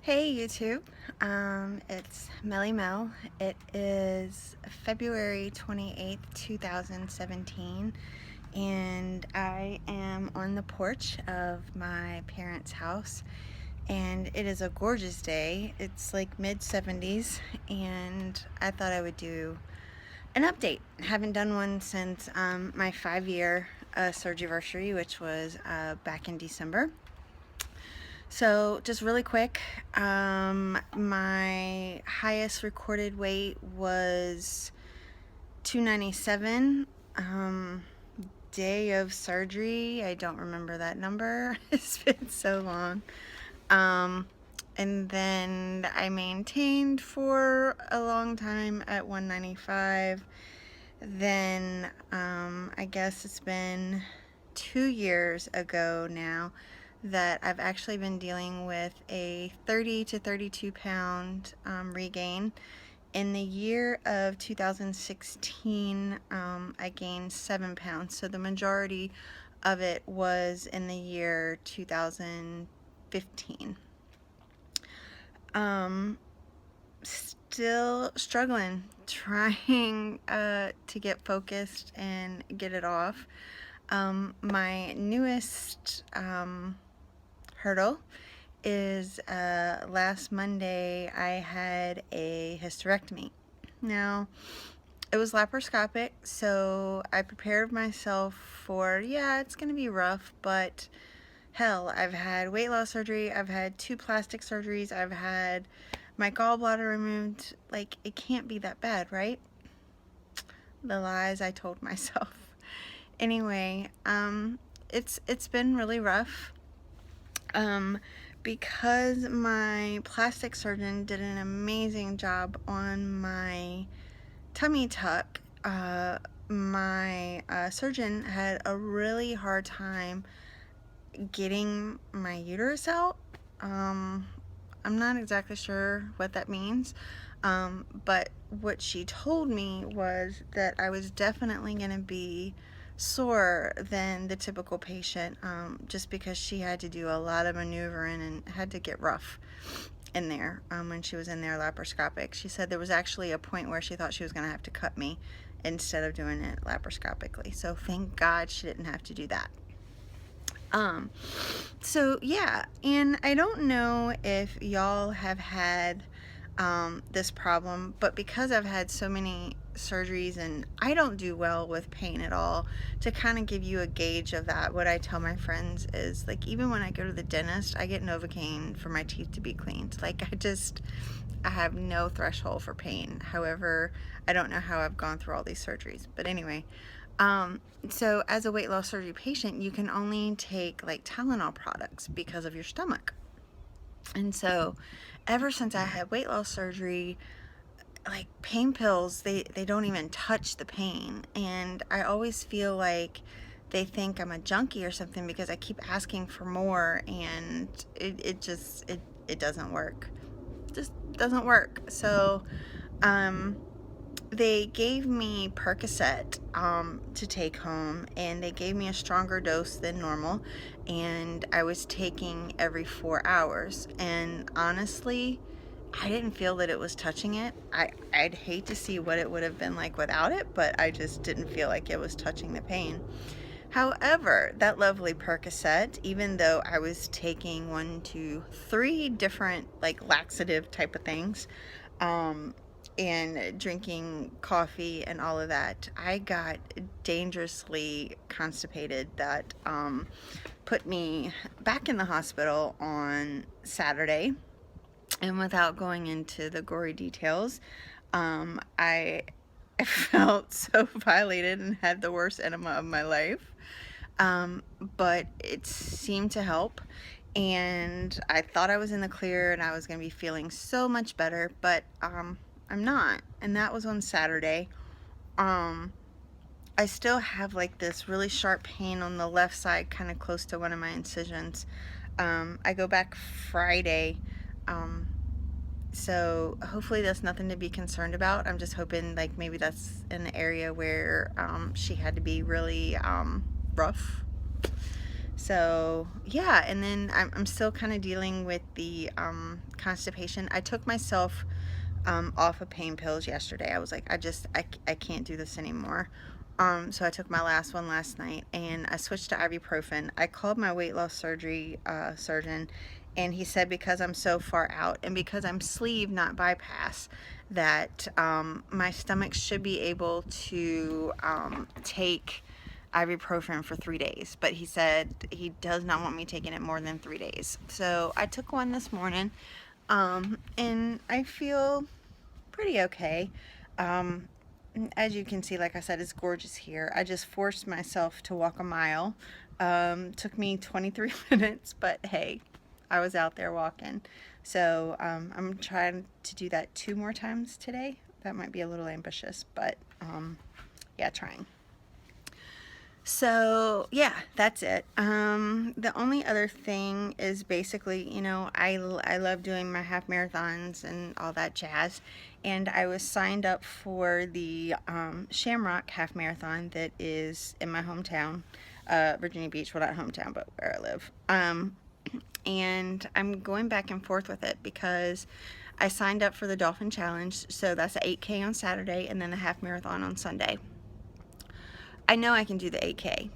Hey YouTube, it's Melly Mel. It is February 28th, 2017, and I am on the porch of my parents' house, and it is a gorgeous day. It's like mid-70s, and I thought I would do an update. Haven't done one since my 5-year surgery, which was back in December. So just really quick, my highest recorded weight was 297. Day of surgery, I don't remember that number. It's been so long. And then I maintained for a long time at 195. Then I guess it's been 2 years ago now that I've actually been dealing with a 30 to 32 pound regain. In the year of 2016, I gained 7 pounds, so the majority of it was in the year 2015. Still struggling, trying to get focused and get it off. My newest hurdle is last Monday I had a hysterectomy. Now, it was laparoscopic, so I prepared myself for, yeah, it's gonna be rough, but hell, I've had weight loss surgery, I've had 2 plastic surgeries, I've had my gallbladder removed. Like, it can't be that bad, right? The lies I told myself. Anyway, it's been really rough. Because my plastic surgeon did an amazing job on my tummy tuck, my surgeon had a really hard time getting my uterus out. I'm not exactly sure what that means, but what she told me was that I was definitely going to be sore than the typical patient, just because she had to do a lot of maneuvering and had to get rough in there when she was in there laparoscopic. She said there was actually a point where she thought she was going to have to cut me instead of doing it laparoscopically. So thank God she didn't have to do that. So yeah, and I don't know if y'all have had this problem, but because I've had so many surgeries and I don't do well with pain at all, to kind of give you a gauge of that, what I tell my friends is, like, even when I go to the dentist, I get Novocaine for my teeth to be cleaned. Like, I have no threshold for pain. However, I don't know how I've gone through all these surgeries, but anyway, so as a weight loss surgery patient, you can only take like Tylenol products because of your stomach. And so ever since I had weight loss surgery, like, pain pills, they don't even touch the pain. And I always feel like they think I'm a junkie or something because I keep asking for more, and it doesn't work. It just doesn't work. So, they gave me Percocet to take home, and they gave me a stronger dose than normal, and I was taking every 4 hours. And honestly, I didn't feel that it was touching it. I'd hate to see what it would have been like without it, but I just didn't feel like it was touching the pain. However, that lovely Percocet, even though I was taking 1, 2, 3 different like laxative type of things, and drinking coffee and all of that, I got dangerously constipated. That put me back in the hospital on Saturday. And without going into the gory details, I felt so violated and had the worst enema of my life. But it seemed to help, and I thought I was in the clear and I was going to be feeling so much better, but I'm not. And that was on Saturday. I still have like this really sharp pain on the left side, kind of close to one of my incisions. I go back Friday. So hopefully that's nothing to be concerned about. I'm just hoping like maybe that's an area where she had to be really rough. So yeah, and then I'm still kind of dealing with the constipation. I took myself off of pain pills yesterday. I was like, I can't do this anymore. So I took my last one last night, and I switched to ibuprofen. I called my weight loss surgery surgeon, and he said because I'm so far out and because I'm sleeve, not bypass, that my stomach should be able to take ibuprofen for 3 days. But he said he does not want me taking it more than 3 days. So I took one this morning, and I feel pretty okay. Um, as you can see, like I said, it's gorgeous here. I just forced myself to walk a mile. Took me 23 minutes, but hey, I was out there walking. So I'm trying to do that 2 more times today. That might be a little ambitious, but yeah, trying. So yeah, that's it. The only other thing is basically, I love doing my half marathons and all that jazz, and I was signed up for the Shamrock half marathon that is in my hometown, Virginia Beach. Well, not hometown, but where I live. And I'm going back and forth with it because I signed up for the Dolphin Challenge, so that's a 8K on Saturday and then the half marathon on Sunday. I know I can do the 8K.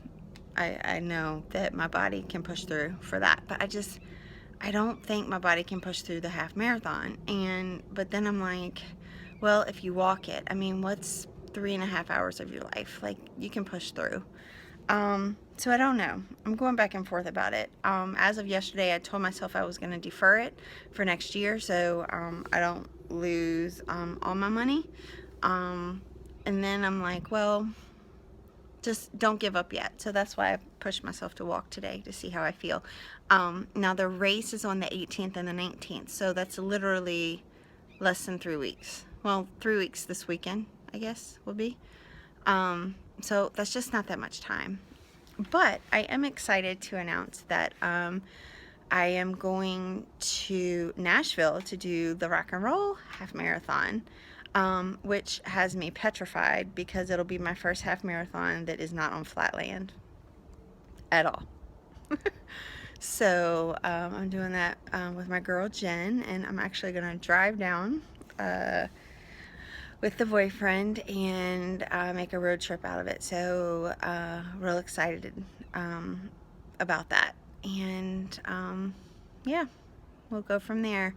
I know that my body can push through for that, but I don't think my body can push through the half marathon. But then I'm like, well, if you walk it, I mean, what's 3.5 hours of your life? Like, you can push through. So I don't know. I'm going back and forth about it. As of yesterday, I told myself I was going to defer it for next year, so I don't lose all my money. And then I'm like, well, just don't give up yet. So that's why I pushed myself to walk today to see how I feel. Now the race is on the 18th and the 19th, so that's literally less than 3 weeks. Well, 3 weeks this weekend, I guess, will be. So that's just not that much time. But I am excited to announce that I am going to Nashville to do the rock and roll half marathon. Which has me petrified because it'll be my first half marathon that is not on flat land at all. So I'm doing that with my girl Jen, and I'm actually going to drive down with the boyfriend and make a road trip out of it. So real excited about that. And yeah, we'll go from there.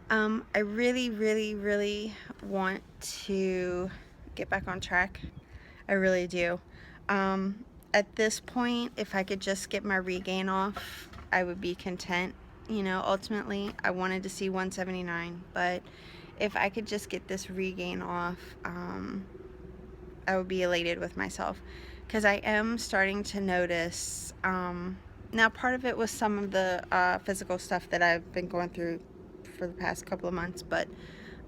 I really, really, really want to get back on track. I really do. At this point, if I could just get my regain off, I would be content. Ultimately, I wanted to see 179, but if I could just get this regain off, I would be elated with myself, because I am starting to notice, now part of it was some of the physical stuff that I've been going through for the past couple of months, but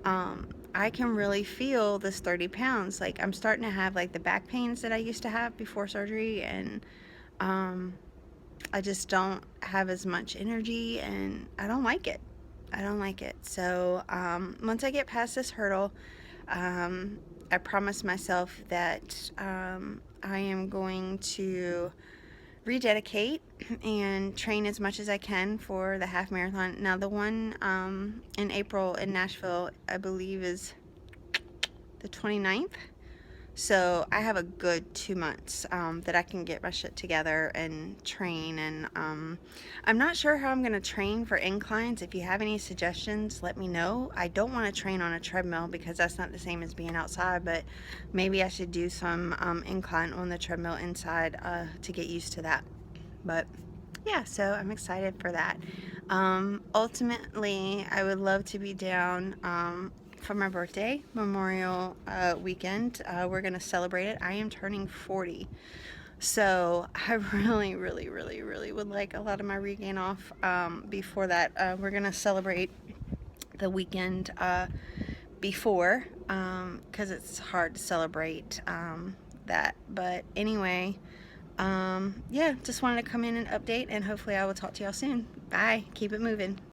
I can really feel this 30 pounds. Like, I'm starting to have like the back pains that I used to have before surgery, and I just don't have as much energy, and I don't like it. I don't like it. So once I get past this hurdle, I promised myself that I am going to rededicate and train as much as I can for the half marathon. Now the one in April in Nashville, I believe, is the 29th. So I have a good 2 months that I can get my shit together and train. And I'm not sure how I'm going to train for inclines. If you have any suggestions, let me know. I don't want to train on a treadmill because that's not the same as being outside, but maybe I should do some incline on the treadmill inside to get used to that. But yeah, so I'm excited for that. Ultimately, I would love to be down for my birthday, Memorial weekend. We're going to celebrate it. I am turning 40. So I really, really, really, really would like a lot of my regain off before that. We're going to celebrate the weekend before, because it's hard to celebrate that. But anyway, yeah, just wanted to come in and update, and hopefully I will talk to y'all soon. Bye. Keep it moving.